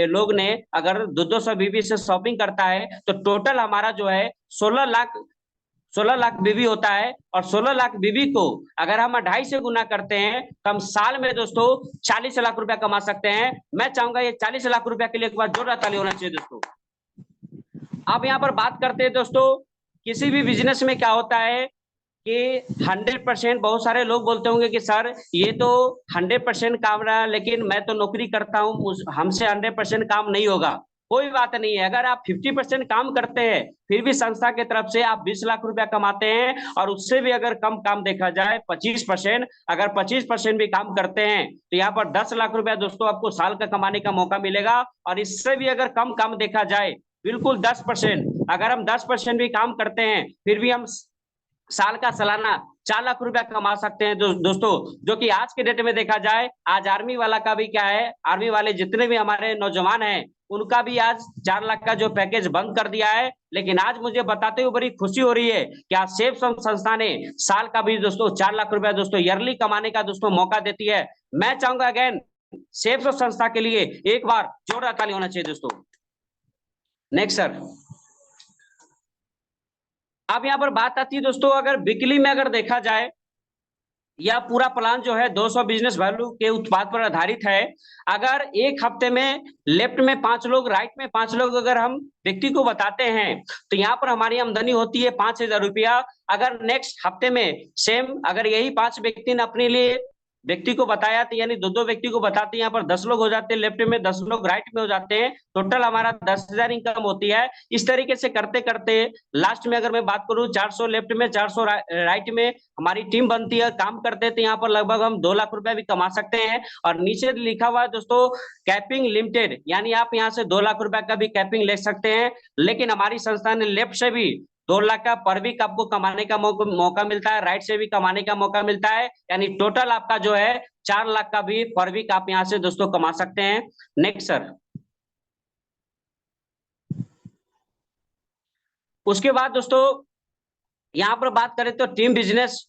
लोग ने अगर 200 बीबी से शॉपिंग करता है, तो टोटल हमारा जो है 16 लाख बीबी होता है। और 16 लाख बीबी को अगर हम 2.5 से गुना करते हैं, तो हम साल में दोस्तों 40 लाख रुपया कमा सकते हैं। मैं चाहूंगा ये 40 लाख रुपया के लिए एक बार जोरदार ताली होना चाहिए दोस्तों। अब यहाँ पर बात करते हैं दोस्तों, किसी भी बिजनेस में क्या होता है कि 100%, बहुत सारे लोग बोलते होंगे कि सर ये तो 100% काम रहा, लेकिन मैं तो नौकरी करता हूँ, हमसे 100% काम नहीं होगा। कोई बात नहीं है, अगर आप 50% काम करते हैं, फिर भी संस्था की तरफ से आप 20 लाख रुपया कमाते हैं। और उससे भी अगर कम काम देखा जाए 25%, अगर 25% भी काम करते हैं, तो यहाँ पर 10 लाख रुपया दोस्तों आपको साल का कमाने का मौका मिलेगा। और इससे भी अगर कम काम देखा जाए, बिल्कुल 10%, अगर हम 10% भी काम करते हैं, फिर भी हम साल का सालाना 4 लाख रुपया कमा सकते हैं दोस्तों। जो कि आज के डेट में देखा जाए, आज आर्मी वाला का भी क्या है, आर्मी वाले जितने भी हमारे नौजवान हैं, उनका भी आज 4 लाख का जो पैकेज बंद कर दिया है। लेकिन आज मुझे बताते हुए बड़ी खुशी हो रही है कि आज सेफ संस्था ने साल का भी दोस्तों 4 लाख रुपया दोस्तों ईयरली कमाने का दोस्तों मौका देती है। मैं चाहूंगा अगेन सेफ संस्था के लिए एक बार जोरदार ताली होना चाहिए दोस्तों। Next sir. अब यहाँ पर बात आती है दोस्तों, अगर वीकली में अगर देखा जाए, यह पूरा प्लान जो है 200 बिजनेस वैल्यू के उत्पाद पर आधारित है। अगर एक हफ्ते में लेफ्ट में 5 लोग, राइट में 5 लोग अगर हम व्यक्ति को बताते हैं, तो यहाँ पर हमारी आमदनी होती है 5000 रुपया। अगर नेक्स्ट हफ्ते में सेम अगर यही 5 व्यक्ति ने अपने लिए व्यक्ति को बताया, तो यानी 2-2 व्यक्ति को बताते हैं, यहाँ पर 10 लोग हो जाते हैं लेफ्ट में, 10 लोग राइट में हो जाते हैं। टोटल हमारा 10,000 इनकम होती है। इस तरीके से करते करते लास्ट में अगर मैं बात करूं, 400 लेफ्ट में 400 राइट में हमारी टीम बनती है, काम करते हैं, तो यहाँ पर लगभग हम 2 लाख रुपया भी कमा सकते हैं। और नीचे लिखा हुआ है दोस्तों कैपिंग लिमिटेड, यानी आप यहाँ से 2 लाख रुपया का भी कैपिंग ले सकते हैं। लेकिन हमारी संस्था ने लेफ्ट से भी 2 लाख का पर वीक आपको कमाने का मौका मिलता है, राइट से भी कमाने का मौका मिलता है, यानी टोटल आपका जो है 4 लाख का भी पर वीक आप यहाँ से दोस्तों कमा सकते हैं। Next sir. उसके बाद दोस्तों यहाँ पर बात करें तो टीम बिजनेस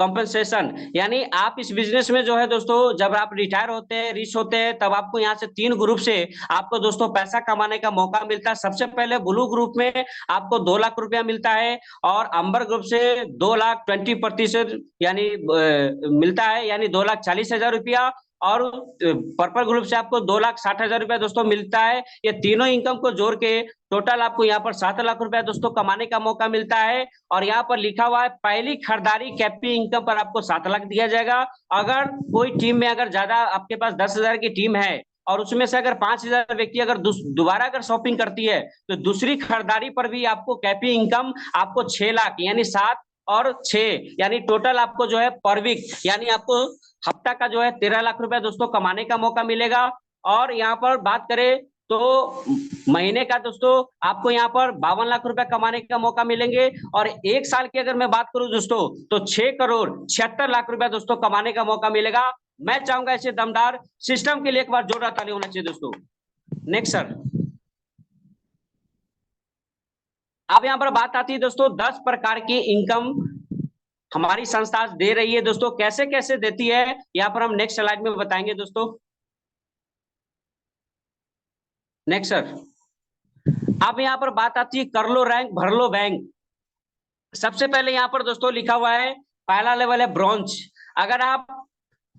कॉम्पेंसेशन, यानी आप इस बिजनेस में जो है दोस्तों जब आप रिटायर होते हैं, रिच होते हैं, तब आपको यहाँ से 3 ग्रुप से आपको दोस्तों पैसा कमाने का मौका मिलता है। सबसे पहले ब्लू ग्रुप में आपको 2 लाख रुपया मिलता है और अंबर ग्रुप से 2 लाख 20% यानी मिलता है, यानी 2,40,000 रुपया, और पर्पल ग्रुप से आपको 2,60,000 रुपया दोस्तों मिलता है। ये तीनों इनकम को जोड़ के टोटल आपको यहाँ पर 7 लाख रुपया दोस्तों कमाने का मौका मिलता है। और यहाँ पर लिखा हुआ है पहली खरीदारी कैपी इनकम पर आपको 7 लाख दिया जाएगा। अगर कोई टीम में अगर ज्यादा आपके पास 10,000 की टीम है और उसमें से अगर 5,000 व्यक्ति अगर दोबारा अगर शॉपिंग करती है तो दूसरी खरीदारी पर भी आपको कैपी इनकम आपको 6 लाख यानी 7 और 6 यानी टोटल आपको जो है पर वीक यानी आपको हफ्ता का जो है 13 लाख रुपया दोस्तों कमाने का मौका मिलेगा। और यहाँ पर बात करें तो महीने का दोस्तों आपको यहाँ पर 52 लाख रुपया कमाने का मौका मिलेंगे। और 1 साल की अगर मैं बात करूं दोस्तों तो 6 करोड़ 76 लाख रुपया दोस्तों कमाने का मौका मिलेगा। मैं चाहूंगा ऐसे दमदार सिस्टम के लिए एक बार जोरदार ताली होना चाहिए दोस्तों। नेक्स्ट सर, अब यहाँ पर बात आती है दोस्तों 10 प्रकार की इनकम हमारी संस्था दे रही है दोस्तों। कैसे कैसे देती है यहाँ पर हम नेक्स्ट स्लाइड में बताएंगे दोस्तों। नेक्स्ट सर, अब यहाँ पर बात आती है कर लो रैंक भर लो बैंक। सबसे पहले यहाँ पर दोस्तों लिखा हुआ है पहला लेवल है ब्रॉन्ज। अगर आप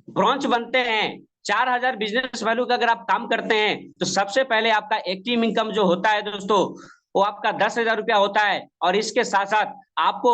ब्रॉन्ज बनते हैं 4,000 बिजनेस वैल्यू का अगर आप काम करते हैं तो सबसे पहले आपका एक्टिव इनकम जो होता है दोस्तों वो आपका 10,000 रुपया होता है। और इसके साथ साथ आपको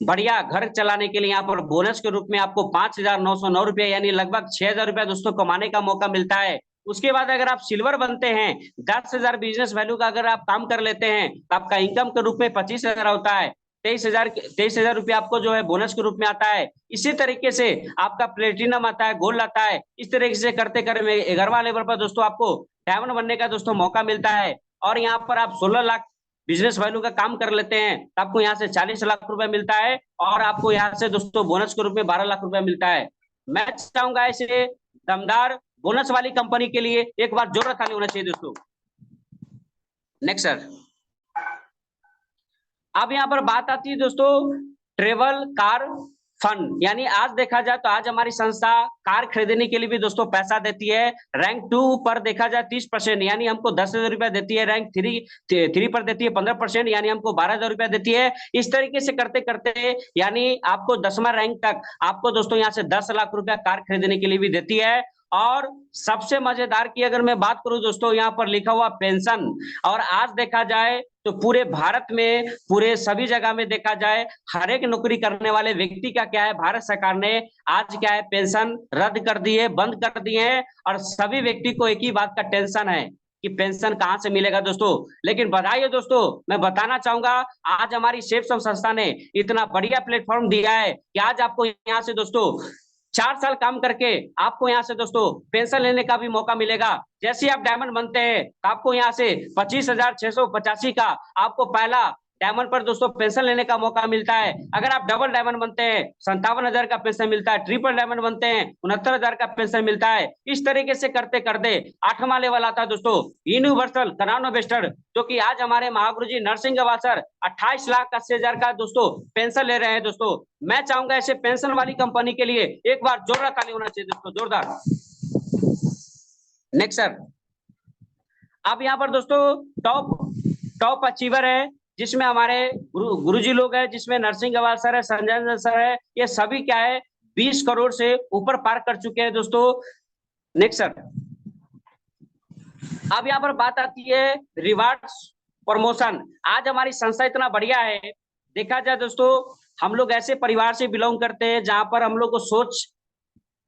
बढ़िया घर चलाने के लिए यहाँ पर बोनस के रूप में आपको 5,909 रुपया यानी लगभग 6,000 रुपया दोस्तों कमाने का मौका मिलता है। उसके बाद अगर आप सिल्वर बनते हैं 10,000 बिजनेस वैल्यू का अगर आप काम कर लेते हैं तो आपका इनकम के रूप में 25,000 होता है। 23,000 रुपया आपको जो है बोनस के रूप में आता है। इसी तरीके से आपका प्लेटिनम आता है, गोल्ड आता है। इस तरीके से करते करते 11वां लेवल पर दोस्तों आपको डायमंड बनने का दोस्तों मौका मिलता है। और यहाँ पर आप 16 लाख बिजनेस वैल्यू का काम कर लेते हैं तो आपको यहाँ से 40 लाख रुपया मिलता है। और आपको यहाँ से दोस्तों बोनस के रूप में 12 लाख रुपया मिलता है। मैं चाहूंगा ऐसे दमदार बोनस वाली कंपनी के लिए एक बार जोरदार ताली होना चाहिए दोस्तों। नेक्स्ट सर, अब यहाँ पर बात आती है दोस्तों ट्रेवल कार फंड, यानी आज देखा जाए तो आज हमारी संस्था कार खरीदने के लिए भी दोस्तों पैसा देती है। रैंक 2 पर देखा जाए 30% यानी हमको 10,000 रुपया देती है। रैंक 3 पर देती है 15% यानी हमको 12,000 रुपया देती है। इस तरीके से करते करते यानी आपको 10वां रैंक तक आपको दोस्तों यहाँ से 10 लाख रुपया कार खरीदने के लिए भी देती है। और सबसे मजेदार की अगर मैं बात करूं दोस्तों यहाँ पर लिखा हुआ पेंशन। और आज देखा जाए तो पूरे भारत में पूरे सभी जगह में देखा जाए हर एक नौकरी करने वाले व्यक्ति का क्या है भारत सरकार ने आज क्या है पेंशन रद्द कर दी है, बंद कर दी है। और सभी व्यक्ति को एक ही बात का टेंशन है कि पेंशन कहां से मिलेगा दोस्तों। लेकिन बधाई हो दोस्तों, मैं बताना चाहूंगा आज हमारी सेफ संस्था ने इतना बढ़िया प्लेटफॉर्म दिया है कि आज आपको यहाँ से दोस्तों 4 साल काम करके आपको यहाँ से दोस्तों पेंशन लेने का भी मौका मिलेगा। जैसे आप डायमंड बनते हैं तो आपको यहाँ से 25,685 का आपको पहला डायमंड पर दोस्तों पेंशन लेने का मौका मिलता है। अगर आप डबल डायमंड बनते हैं 57,000 का पेंशन मिलता है। ट्रिपल डायमंड बनते हैं 69,000 का पेंशन मिलता है। इस तरीके से करते करते 8वां लेवल आता है दोस्तों यूनिवर्सल कराउन वेस्टर, जो कि आज हमारे महागुरु जी नरसिंह गवासर 28,80,000 का दोस्तों पेंशन ले रहे हैं दोस्तों। मैं चाहूंगा ऐसे पेंशन वाली कंपनी के लिए एक बार जोरदार ताली होना चाहिए दोस्तों, जोरदार। नेक्स्ट सर, अब यहाँ पर दोस्तों टॉप अचीवर है जिसमें हमारे गुरुजी लोग हैं, जिसमें नरसिंह गवाल सर है, संजय सर है। ये सभी क्या है 20 करोड़ से ऊपर पार कर चुके हैं दोस्तों। नेक्स्ट सर, अब यहाँ पर बात आती है रिवार्ड्स प्रमोशन। आज हमारी संस्था इतना बढ़िया है, देखा जाए दोस्तों हम लोग ऐसे परिवार से बिलोंग करते हैं जहां पर हम लोग को सोच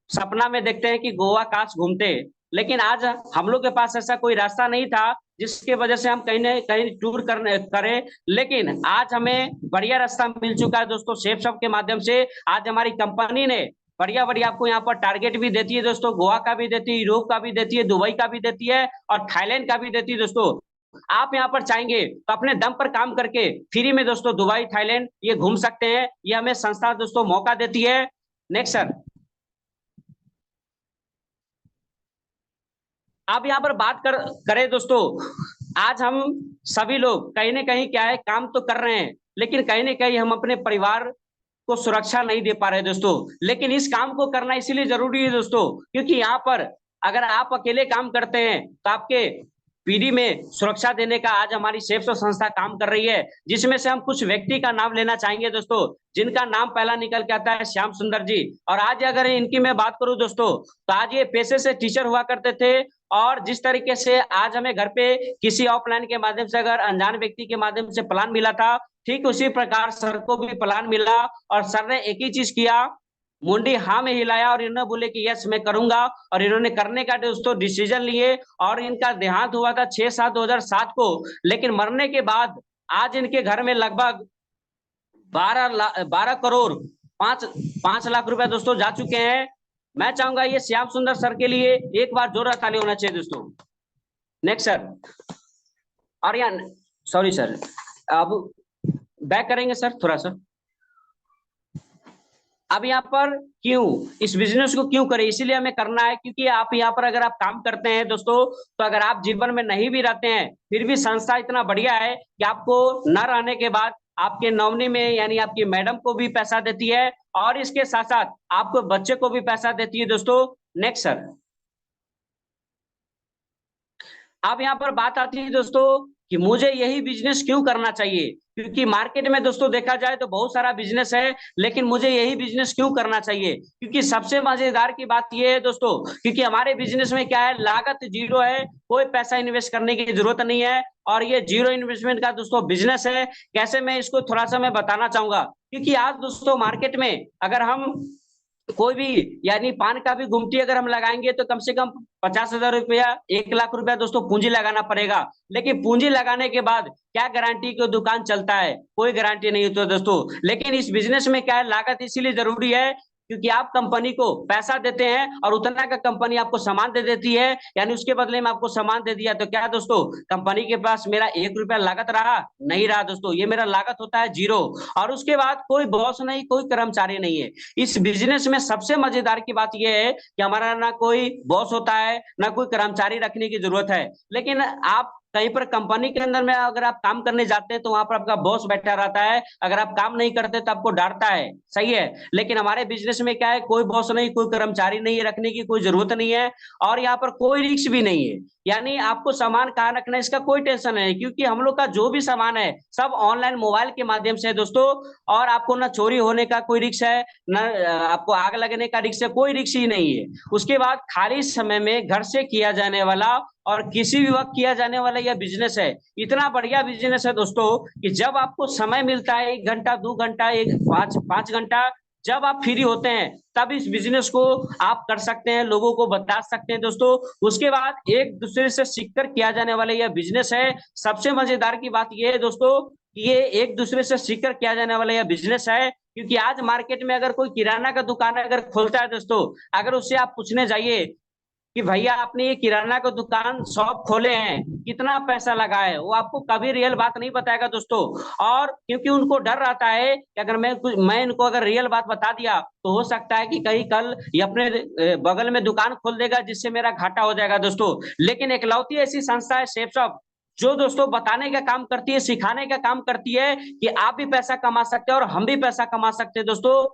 सपना में देखते हैं कि गोवा काश घूमते, लेकिन आज हम लोग के पास ऐसा कोई रास्ता नहीं था जिसके वजह से हम कहीं न कहीं टूर करें। लेकिन आज हमें बढ़िया रास्ता मिल चुका है दोस्तों सेफ सब के माध्यम से। आज हमारी कंपनी ने बढ़िया बढ़िया आपको यहाँ पर टारगेट भी देती है दोस्तों, गोवा का भी देती है, यूरोप का भी देती है, दुबई का भी देती है और थाईलैंड का भी देती है दोस्तों। आप यहाँ पर चाहेंगे तो अपने दम पर काम करके फ्री में दोस्तों दुबई थाईलैंड ये घूम सकते हैं। ये हमें संस्था दोस्तों मौका देती है। नेक्स्ट सर, अब यहाँ पर बात करें दोस्तों आज हम सभी लोग कहीं ना कहीं क्या है, काम तो कर रहे हैं, लेकिन कहीं ना कहीं हम अपने परिवार को सुरक्षा नहीं दे पा रहे दोस्तों। लेकिन इस काम को करना इसीलिए जरूरी है दोस्तों, क्योंकि यहाँ पर अगर आप अकेले काम करते हैं तो आपके पीढ़ी में सुरक्षा देने का आज हमारी सेफ्सो संस्था काम कर रही है, जिसमें से हम कुछ व्यक्ति का नाम लेना चाहेंगे दोस्तों, जिनका नाम पहला निकल के आता है श्याम सुंदर जी। और आज अगर इनकी मैं बात करूं दोस्तों, तो आज ये पेशे से टीचर हुआ करते थे, और जिस तरीके से आज हमें घर पे किसी ऑफलाइन के माध्यम से अगर अनजान व्यक्ति के माध्यम से प्लान मिला था, ठीक उसी प्रकार सर को भी प्लान मिला, और सर ने एक ही चीज किया, मुंडी हाँ में हिलाया, और इन्होंने बोले कि यस मैं करूंगा, और इन्होंने करने का दोस्तों डिसीजन लिए। और इनका देहांत हुआ था 6/7/2007 को, लेकिन मरने के बाद आज इनके घर में लगभग 12 करोड़ 5 लाख रुपए दोस्तों जा चुके हैं। मैं चाहूंगा ये श्याम सुंदर सर के लिए एक बार जोरदार ताली होना चाहिए दोस्तों। नेक्स्ट सर, और यहाँ सॉरी सर, अब बैक करेंगे सर थोड़ा सा। अब यहाँ पर क्यों इस बिजनेस को क्यों करें, इसीलिए हमें करना है क्योंकि आप यहाँ पर अगर आप काम करते हैं दोस्तों, तो अगर आप जीवन में नहीं भी रहते हैं, फिर भी संस्था इतना बढ़िया है कि आपको न रहने के बाद आपके नॉमिनी में यानी आपकी मैडम को भी पैसा देती है, और इसके साथ साथ आपको बच्चे को भी पैसा देती है दोस्तों। नेक्स्ट सर, अब यहाँ पर बात आती है दोस्तों कि मुझे यही बिजनेस क्यों करना चाहिए, क्योंकि मार्केट में दोस्तों देखा जाए तो बहुत सारा बिजनेस है, लेकिन मुझे यही बिजनेस क्यों करना चाहिए, क्योंकि सबसे मजेदार की बात यह है दोस्तों, क्योंकि हमारे बिजनेस में क्या है, लागत जीरो है, कोई पैसा इन्वेस्ट करने की जरूरत नहीं है, और ये जीरो इन्वेस्टमेंट का दोस्तों बिजनेस है। कैसे, मैं इसको थोड़ा सा मैं बताना चाहूंगा, क्योंकि आज दोस्तों मार्केट में अगर हम कोई भी यानी पान का भी गुमटी अगर हम लगाएंगे तो कम से कम 50,000 रुपया 1 लाख रुपया दोस्तों पूंजी लगाना पड़ेगा। लेकिन पूंजी लगाने के बाद क्या गारंटी की दुकान चलता है, कोई गारंटी नहीं होती दोस्तों। लेकिन इस बिजनेस में क्या है, लागत इसीलिए जरूरी है क्योंकि आप कंपनी को पैसा देते हैं और उतना का कंपनी आपको सामान दे देती है, यानी उसके बदले में आपको सामान दे दिया तो क्या दोस्तों, कंपनी के पास मेरा 1 रुपया लागत रहा नहीं रहा दोस्तों, ये मेरा लागत होता है जीरो। और उसके बाद कोई बॉस नहीं, कोई कर्मचारी नहीं है। इस बिजनेस में सबसे मजेदार की बात यह है कि हमारा ना कोई बॉस होता है, ना कोई कर्मचारी रखने की जरूरत है। लेकिन आप कहीं पर कंपनी के अंदर में अगर आप काम करने जाते हैं तो वहां पर आपका बॉस बैठा रहता है, अगर आप काम नहीं करते तो आपको डांटता है, सही है। लेकिन हमारे बिजनेस में क्या है, कोई बॉस नहीं, कोई कर्मचारी नहीं है, रखने की कोई जरूरत नहीं है, और यहाँ पर कोई रिस्क भी नहीं है। यानी आपको सामान कहाँ रखना है इसका कोई टेंशन नहीं, क्योंकि हम लोग का जो भी सामान है सब ऑनलाइन मोबाइल के माध्यम से है दोस्तों। और आपको ना चोरी होने का कोई रिस्क है, ना आपको आग लगने का रिस्क है, कोई रिस्क ही नहीं है। उसके बाद खाली समय में घर से किया जाने वाला और किसी भी वक्त किया जाने वाला यह बिजनेस है। इतना बढ़िया बिजनेस है दोस्तों कि जब आपको समय मिलता है, 1 घंटा 2 घंटा 5 घंटा, जब आप फ्री होते हैं तब इस बिजनेस को आप कर सकते हैं, लोगों को बता सकते हैं दोस्तों। उसके बाद एक दूसरे से सीखकर किया जाने वाला यह बिजनेस है। सबसे मजेदार की बात यह है दोस्तों कि ये एक दूसरे से सीखकर किया जाने वाला यह बिजनेस है, क्योंकि आज मार्केट में अगर कोई किराना का दुकान अगर खोलता है दोस्तों, अगर उससे आप पूछने जाइए कि भैया आपने ये किराना का दुकान शॉप खोले हैं, कितना पैसा लगा है, वो आपको कभी रियल बात नहीं बताएगा दोस्तों। और क्योंकि उनको डर रहता है कि अगर मैं इनको अगर रियल बात बता दिया तो हो सकता है कि कहीं कल ये अपने बगल में दुकान खोल देगा जिससे मेरा घाटा हो जाएगा दोस्तों। लेकिन एकलौती ऐसी संस्था है सेफ शॉप, जो दोस्तों बताने का काम करती है, सिखाने का काम करती है कि आप भी पैसा कमा सकते हैं और हम भी पैसा कमा सकते हैं दोस्तों।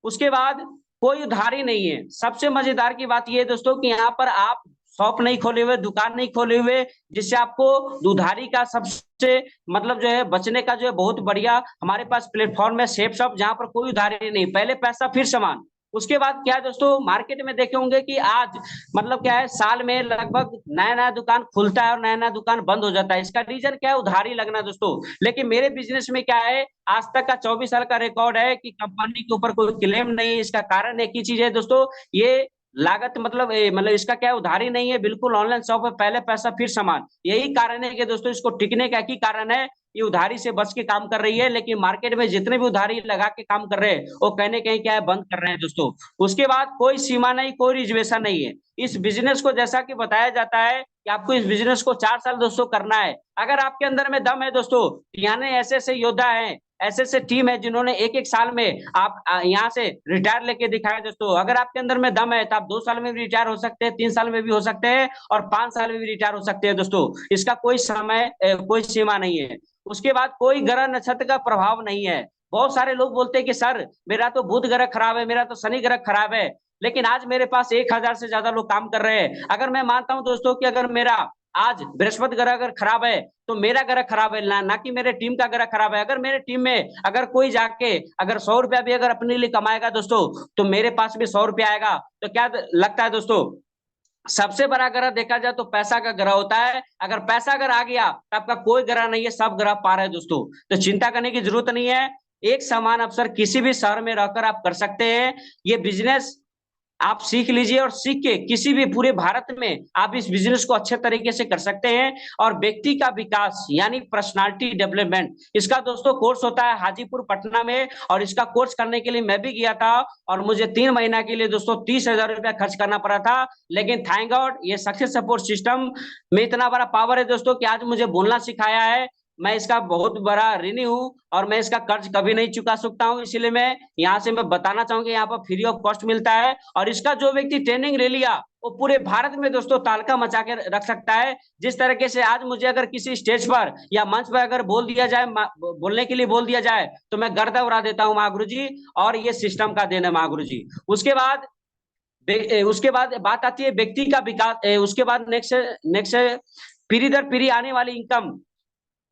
उसके बाद कोई उधारी नहीं है। सबसे मजेदार की बात यह है दोस्तों कि यहाँ पर आप शॉप नहीं खोले हुए, दुकान नहीं खोले हुए, जिससे आपको उधारी का सबसे मतलब जो है बचने का जो है बहुत बढ़िया हमारे पास प्लेटफॉर्म है सेफ शॉप, जहां पर कोई उधारी नहीं, पहले पैसा फिर सामान। उसके बाद क्या दोस्तों, मार्केट में देखे होंगे कि आज मतलब क्या है, साल में लगभग नया नया दुकान खुलता है और नया नया दुकान बंद हो जाता है। इसका रीजन क्या है, उधारी लगना दोस्तों। लेकिन मेरे बिजनेस में क्या है, आज तक का 24 साल का रिकॉर्ड है कि कंपनी के ऊपर कोई क्लेम नहीं है। इसका कारण एक ही चीज है दोस्तों, ये लागत मतलब इसका क्या है, उधारी नहीं है, बिल्कुल ऑनलाइन शॉप है, पहले पैसा फिर सामान। यही कारण है कि दोस्तों इसको टिकने का एक ही कारण है, ये उधारी से बच के काम कर रही है। लेकिन मार्केट में जितने भी उधारी लगा के काम कर रहे हैं वो कहने कहीं क्या है, बंद कर रहे हैं दोस्तों। उसके बाद कोई सीमा नहीं, कोई रिजर्वेशन नहीं है। इस बिजनेस को जैसा कि बताया जाता है कि आपको इस बिजनेस को 4 साल दोस्तों करना है। अगर आपके अंदर में दम है दोस्तों, यानी ऐसे ऐसे योद्धा हैं ऐसे ऐसे टीम है जिन्होंने एक एक साल में आप यहाँ से रिटायर लेके दिखाया दोस्तों। अगर आपके अंदर में दम है तो आप 2 साल में भी रिटायर हो सकते हैं, 3 साल में भी हो सकते हैं और 5 साल में भी रिटायर हो सकते हैं दोस्तों। इसका कोई समय कोई सीमा नहीं है। उसके बाद कोई ग्रह नक्षत्र का प्रभाव नहीं है। बहुत सारे लोग बोलते हैं कि सर मेरा तो बुध ग्रह खराब है, मेरा तो शनि ग्रह खराब है, लेकिन आज मेरे पास 1000 से ज्यादा लोग काम कर रहे हैं। अगर मैं मानता हूं दोस्तों कि अगर मेरा आज बृहस्पति ग्रह अगर खराब है तो मेरा ग्रह खराब है, ना कि मेरे टीम का ग्रह खराब है। अगर मेरे टीम में अगर कोई जाके अगर 100 रुपया भी अगर अपने लिए कमाएगा दोस्तों तो मेरे पास भी 100 रुपया आएगा। तो क्या लगता है दोस्तों, सबसे बड़ा ग्रह देखा जाए तो पैसा का ग्रह होता है। अगर पैसा अगर आ गया तो आपका कोई ग्रह नहीं है, सब ग्रह पार है दोस्तों। तो चिंता करने की जरूरत नहीं है। एक समान अवसर किसी भी शहर में रहकर आप कर सकते हैं। ये बिजनेस आप सीख लीजिए और सीख के किसी भी पूरे भारत में आप इस बिजनेस को अच्छे तरीके से कर सकते हैं। और व्यक्ति का विकास यानी पर्सनालिटी डेवलपमेंट, इसका दोस्तों कोर्स होता है हाजीपुर पटना में। और इसका कोर्स करने के लिए मैं भी गया था और मुझे 3 महीना के लिए दोस्तों 30,000 रुपया खर्च करना पड़ा था। लेकिन थैंक गॉड ये सक्सेस सपोर्ट सिस्टम में इतना बड़ा पावर है दोस्तों कि आज मुझे बोलना सिखाया है। मैं इसका बहुत बड़ा ऋणी हूं और मैं इसका कर्ज कभी नहीं चुका सकता हूं। इसलिए मैं यहाँ से मैं बताना चाहूंगा यहाँ पर फ्री ऑफ कॉस्ट मिलता है। और इसका जो व्यक्ति ट्रेनिंग ले लिया वो पूरे भारत में दोस्तों तालका मचा के रख सकता है। जिस तरीके से आज मुझे अगर किसी स्टेज पर या मंच पर अगर बोल दिया जाए, बोलने के लिए बोल दिया जाए तो मैं गर्दा उड़ा देता हूँ महागुरु जी। और ये सिस्टम का देन है महागुरु जी। उसके बाद बात आती है व्यक्ति का विकास। उसके बाद नेक्स्ट पीढ़ी दर पीढ़ी आने वाली इनकम।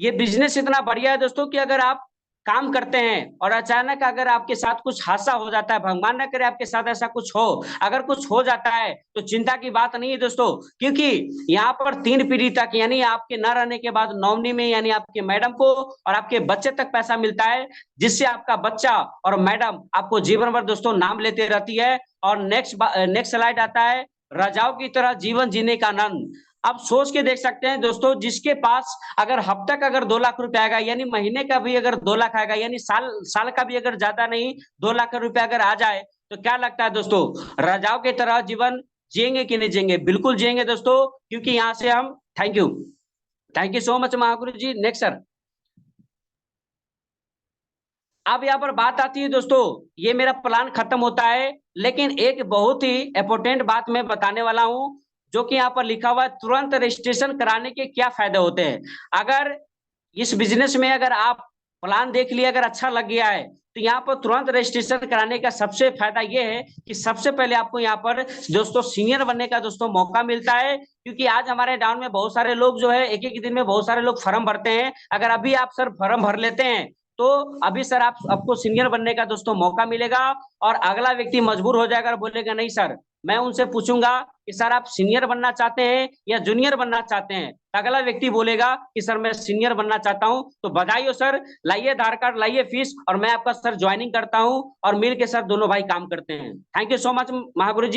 ये बिजनेस इतना बढ़िया है दोस्तों कि अगर आप काम करते हैं और अचानक अगर आपके साथ कुछ हादसा हो जाता है, भगवान न करे आपके साथ ऐसा कुछ हो, अगर कुछ हो जाता है तो चिंता की बात नहीं है दोस्तों। क्योंकि यहाँ पर 3 पीढ़ी तक यानी आपके न रहने के बाद नॉमिनी में यानी आपके मैडम को और आपके बच्चे तक पैसा मिलता है, जिससे आपका बच्चा और मैडम आपको जीवन भर दोस्तों नाम लेते रहती है। और नेक्स्ट स्लाइड आता है राजाओं की तरह जीवन जीने का आनंद। आप सोच के देख सकते हैं दोस्तों, जिसके पास अगर हफ्ता का अगर 2 लाख रुपया आएगा यानी महीने का भी अगर 2 लाख आएगा यानी साल का भी अगर ज्यादा नहीं 2 लाख रुपया अगर आ जाए तो क्या लगता है दोस्तों, राजाओं की तरह जीवन जिएंगे कि नहीं जिएंगे? बिल्कुल जिएंगे दोस्तों। क्योंकि यहाँ से हम thank you so much Mahaguru ji. Next sir. अब यहाँ पर बात आती है दोस्तों, ये मेरा प्लान खत्म होता है, लेकिन एक बहुत ही इंपॉर्टेंट बात मैं बताने वाला हूं जो कि यहाँ पर लिखा हुआ है, तुरंत रजिस्ट्रेशन कराने के क्या फायदे होते हैं। अगर इस बिजनेस में अगर आप प्लान देख लिया, अगर अच्छा लग गया है तो यहाँ पर तुरंत रजिस्ट्रेशन कराने का सबसे फायदा ये है कि सबसे पहले आपको यहाँ पर दोस्तों सीनियर बनने का दोस्तों मौका मिलता है। क्योंकि आज हमारे डाउन में बहुत सारे लोग जो है एक दिन में बहुत सारे लोग फॉर्म भरते हैं। अगर अभी आप सर फॉर्म भर लेते हैं तो अभी सर आपको सीनियर बनने का दोस्तों मौका मिलेगा। और अगला व्यक्ति मजबूर हो जाएगा और बोलेगा नहीं सर, मैं उनसे पूछूंगा कि सर आप सीनियर बनना चाहते हैं या जूनियर बनना चाहते हैं। अगला व्यक्ति बोलेगा कि सर मैं सीनियर बनना चाहता हूं। तो बधाई हो सर, लाइए आधार कार्ड, लाइए फीस और मैं आपका सर ज्वाइनिंग करता हूं और मिल के सर दोनों भाई काम करते हैं। Thank you so much Mahaguru ji.